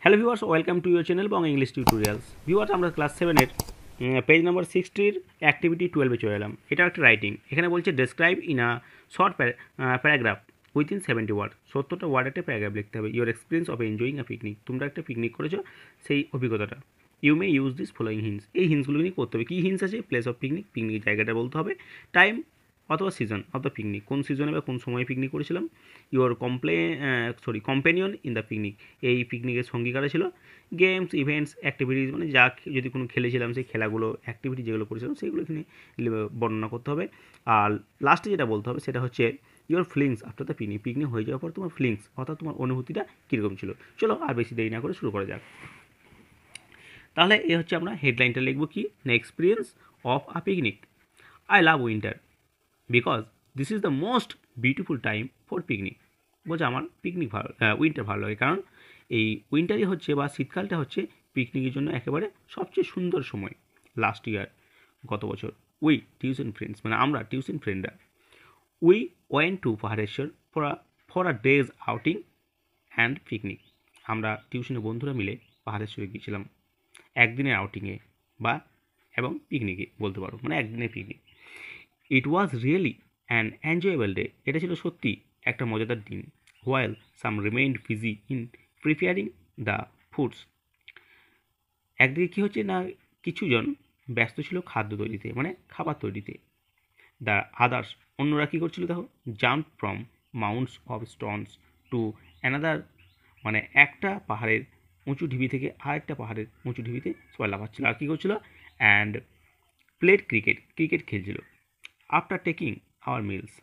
Hello viewers, welcome to your channel Bong English tutorials. Viewers, আমরা class 7-এর page number 60-র activity 12-এ চলে এলাম। এটা একটা রাইটিং। এখানে বলছে describe in a short paragraph within 70 word. 70টা ওয়ার্ড একটা প্যারাগ্রাফ লিখতে হবে। Your experience of enjoying a picnic. তোমরা একটা পিকনিক করেছো, সেই অভিজ্ঞতাটা। You may use this following hints. এই হিন্টসগুলো নিয়ে করতে হবে। কী হিন্টস আছে? প্লেস অফ পিকনিক, পিকনিক জায়গাটা বলতে হবে। টাইম অথবা সিজন অফ দ্য পিকনিক, কোন সিজনে বা কোন সময়ে পিকনিক করেছিলাম। Your companion in the picnic, এই পিকনিকের সঙ্গী কারা ছিল। গেমস, ইভেন্টস, অ্যাক্টিভিটিস, মানে যা যদি কোনো খেলেছিলাম সেই খেলাগুলো, অ্যাক্টিভিটি যেগুলো করেছিলাম সেইগুলো এখানে বর্ণনা করতে হবে। আর লাস্টে যেটা বলতে হবে সেটা হচ্ছে your feelings after the picnic. Picnic হয়ে যাওয়ার পর তোমার ফিলিংস অর্থাৎ তোমার অনুভূতিটা কীরকম ছিল। চলো আর বেশি দেরি না করে শুরু করা যাক। তাহলে এ হচ্ছে আমরা হেডলাইনটা লিখবো কি না, experience of a picnic. I love winter because this is the most beautiful time for picnic. বলছে আমার পিকনিক ভালো, উইন্টার ভালো লাগে, কারণ এই উইন্টারই হচ্ছে বা শীতকালটা হচ্ছে পিকনিকের জন্য একেবারে সবচেয়ে সুন্দর সময়। লাস্ট ইয়ার, গত বছর, উই টিউশন ফ্রেন্ডস, মানে আমরা টিউশন ফ্রেন্ডরা, we went to Pahareshwar for a days outing and picnic. আমরা টিউশনের বন্ধুরা মিলে পাহাড়েশ্বরে গিয়েছিলাম একদিনের আউটিংয়ে বা এবং পিকনিকে বলতে পারো, মানে একদিনের picnic. It was really an enjoyable day. এটা ছিল সত্যি একটা মজাদার দিন। While some remained busy in preparing the foods. একদিকে কী হচ্ছে না, কিছুজন ব্যস্ত ছিল খাদ্য তৈরিতে, মানে খাবার তৈরিতে। দ্য আদার্স, অন্যরা কী করছিল দেখো, jump from mounts of Stones to another, মানে একটা পাহাড়ের উঁচু ঢিবি থেকে আরেকটা পাহাড়ের উঁচু ঢিবিতে সবাই লাফাচ্ছিল। আর কী করছিল? অ্যান্ড প্লেড ক্রিকেট খেলছিল। আফটার টেকিং আওয়ার মিলস,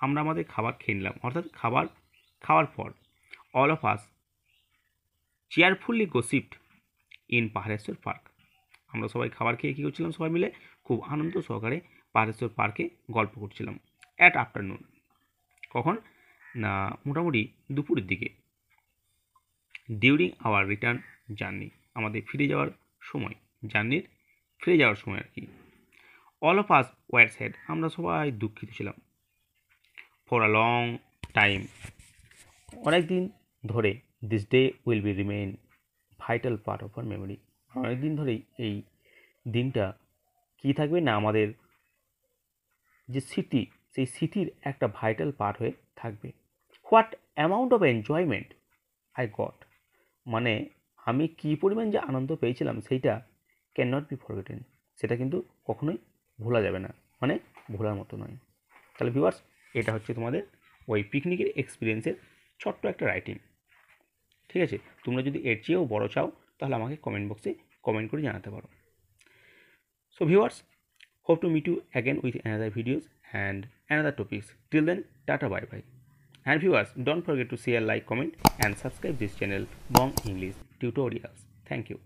আমরা আমাদের খাবার খেয়ে নিলাম, অর্থাৎ খাওয়ার পর। All of us cheerfully gossiped in Pahareshwar park. আমরা সবাই খাবার খেয়ে কী করছিলাম, সবাই মিলে খুব আনন্দ সহকারে পাহাড়েশ্বর পার্কে গল্প করছিলাম। অ্যাট আফটারনুন, কখন না, মোটামুটি দুপুরের দিকে। ডিউরিং আওয়ার রিটার্ন জার্নি, আমাদের ফিরে যাওয়ার সময়, জার্নির ফিরে যাওয়ার সময় আর কি। All of us were sad, আমরা সবাই দুঃখিত ছিলাম। ফর আ লং টাইম, অনেক দিন ধরে। This day will be remain vital part of our memory, অনেক দিন ধরেই এই দিনটা কী থাকবে না, আমাদের যে স্মৃতি, সেই স্মৃতির একটা ভাইটাল পার্ট হয়ে থাকবে। What amount of enjoyment I got, মানে আমি কী পরিমাণ যে আনন্দ পেয়েছিলাম সেইটা ক্যান নট বি ফরগেটেন, সেটা কিন্তু কখনোই ভোলা যাবে না, মানে ভোলার মতো নয়। তাহলে ভিউয়ার্স, এটা হচ্ছে তোমাদের ওই পিকনিকের এক্সপিরিয়েন্সের ছোট্ট একটা রাইটিং। ঠিক আছে, তোমরা যদি এর চেয়েও বড় চাও তাহলে আমাকে কমেন্ট বক্সে কমেন্ট করে জানাতে পারো। So viewers, hope to meet you again with another videos and another topics. Till then, tata, bye bye. And viewers, don't forget to share, like, comment and subscribe this channel Bong English Tutorials. Thank you.